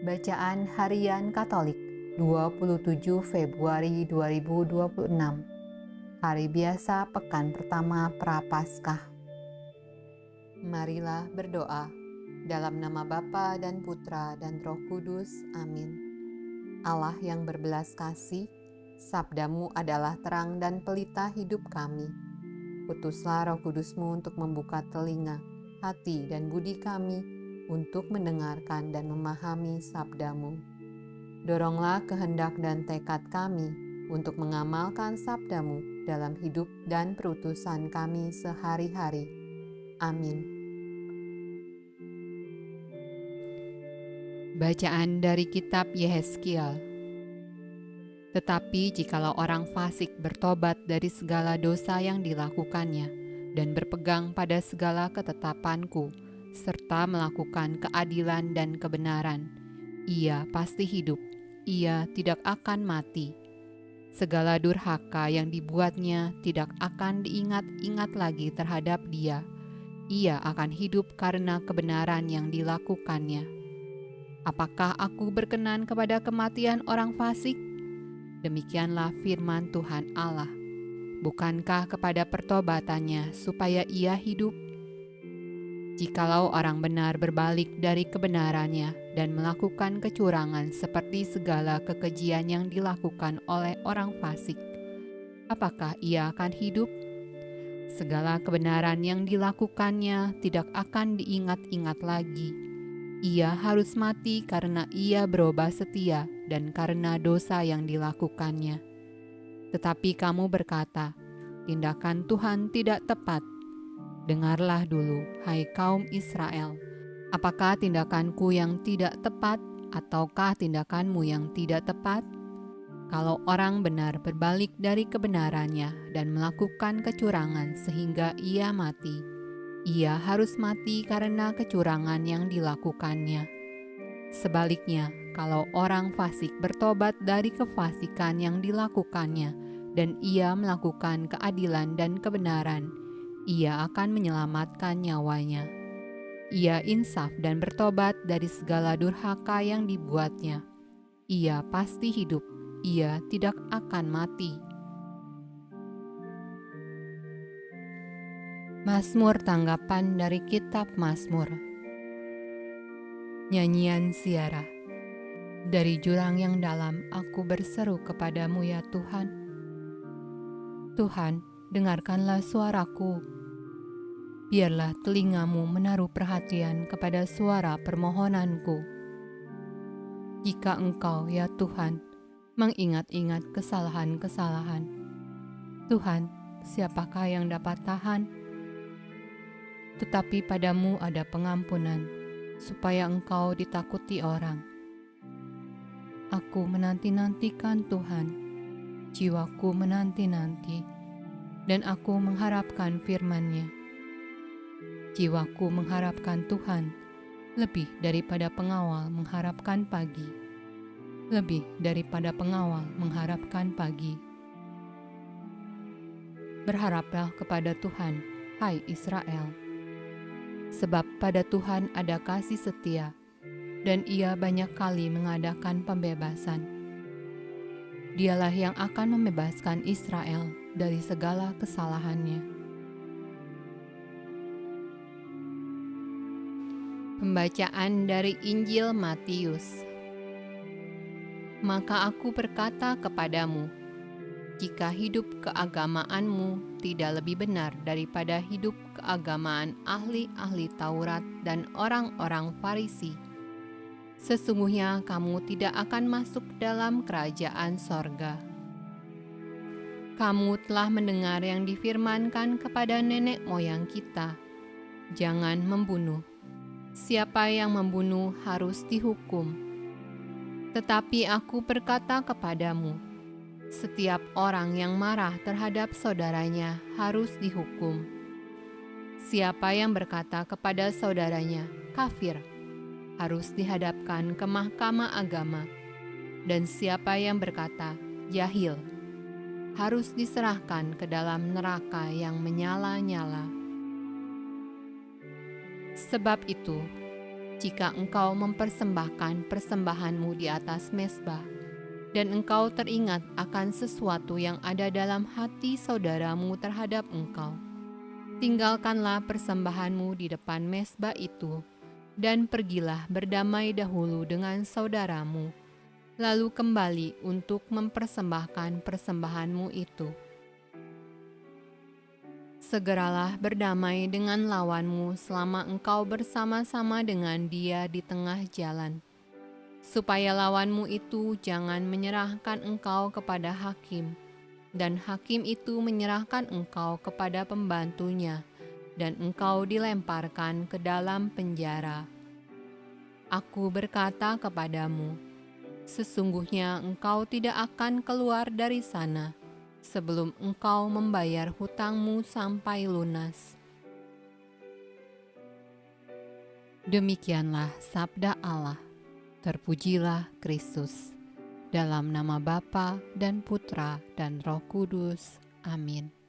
Bacaan Harian Katolik 27 Februari 2026. Hari biasa pekan pertama Prapaskah. Marilah berdoa. Dalam nama Bapa dan Putra dan Roh Kudus. Amin. Allah yang berbelas kasih, sabdamu adalah terang dan pelita hidup kami. Utuslah Roh Kudusmu untuk membuka telinga, hati dan budi kami untuk mendengarkan dan memahami sabdamu. Doronglah kehendak dan tekad kami untuk mengamalkan sabdamu dalam hidup dan perutusan kami sehari-hari. Amin. Bacaan dari kitab Yehezkiel. Tetapi jikalau orang fasik bertobat dari segala dosa yang dilakukannya dan berpegang pada segala ketetapanku, serta melakukan keadilan dan kebenaran, ia pasti hidup, ia tidak akan mati. Segala durhaka yang dibuatnya tidak akan diingat-ingat lagi terhadap dia. Ia akan hidup karena kebenaran yang dilakukannya. Apakah aku berkenan kepada kematian orang fasik? Demikianlah firman Tuhan Allah. Bukankah kepada pertobatannya supaya ia hidup? Jikalau orang benar berbalik dari kebenarannya dan melakukan kecurangan seperti segala kekejian yang dilakukan oleh orang fasik, apakah ia akan hidup? Segala kebenaran yang dilakukannya tidak akan diingat-ingat lagi. Ia harus mati karena ia berubah setia dan karena dosa yang dilakukannya. Tetapi kamu berkata, tindakan Tuhan tidak tepat. Dengarlah dulu, hai kaum Israel. Apakah tindakanku yang tidak tepat, ataukah tindakanmu yang tidak tepat? Kalau orang benar berbalik dari kebenarannya dan melakukan kecurangan sehingga ia mati, ia harus mati karena kecurangan yang dilakukannya. Sebaliknya, kalau orang fasik bertobat dari kefasikan yang dilakukannya dan ia melakukan keadilan dan kebenaran, ia akan menyelamatkan nyawanya. Ia insaf dan bertobat dari segala durhaka yang dibuatnya. Ia pasti hidup, ia tidak akan mati. Mazmur tanggapan dari kitab Mazmur. Nyanyian Ziarah. Dari jurang yang dalam aku berseru kepadamu ya Tuhan. Tuhan, dengarkanlah suaraku. Biarlah telingamu menaruh perhatian kepada suara permohonanku. Jika Engkau ya Tuhan mengingat-ingat kesalahan-kesalahan, Tuhan, siapakah yang dapat tahan? Tetapi padamu ada pengampunan, supaya Engkau ditakuti orang. Aku menanti-nantikan Tuhan, jiwaku menanti-nanti, dan aku mengharapkan firman-Nya. Jiwaku mengharapkan Tuhan, lebih daripada pengawal mengharapkan pagi, lebih daripada pengawal mengharapkan pagi. Berharaplah kepada Tuhan, hai Israel. Sebab pada Tuhan ada kasih setia, dan Ia banyak kali mengadakan pembebasan. Dialah yang akan membebaskan Israel dari segala kesalahannya. Pembacaan dari Injil Matius. Maka aku berkata kepadamu, jika hidup keagamaanmu tidak lebih benar daripada hidup keagamaan ahli-ahli Taurat dan orang-orang Farisi, sesungguhnya kamu tidak akan masuk dalam kerajaan sorga. Kamu telah mendengar yang difirmankan kepada nenek moyang kita, jangan membunuh. Siapa yang membunuh harus dihukum. Tetapi aku berkata kepadamu, setiap orang yang marah terhadap saudaranya harus dihukum. Siapa yang berkata kepada saudaranya, kafir, harus dihadapkan ke mahkamah agama. Dan siapa yang berkata, jahil, harus diserahkan ke dalam neraka yang menyala-nyala. Sebab itu, jika engkau mempersembahkan persembahanmu di atas mezbah, dan engkau teringat akan sesuatu yang ada dalam hati saudaramu terhadap engkau, tinggalkanlah persembahanmu di depan mezbah itu, dan pergilah berdamai dahulu dengan saudaramu, lalu kembali untuk mempersembahkan persembahanmu itu. Segeralah berdamai dengan lawanmu selama engkau bersama-sama dengan dia di tengah jalan, supaya lawanmu itu jangan menyerahkan engkau kepada hakim, dan hakim itu menyerahkan engkau kepada pembantunya, dan engkau dilemparkan ke dalam penjara. Aku berkata kepadamu, sesungguhnya engkau tidak akan keluar dari sana sebelum engkau membayar hutangmu sampai lunas. Demikianlah sabda Allah. Terpujilah Kristus. Dalam nama Bapa dan Putra dan Roh Kudus. Amin.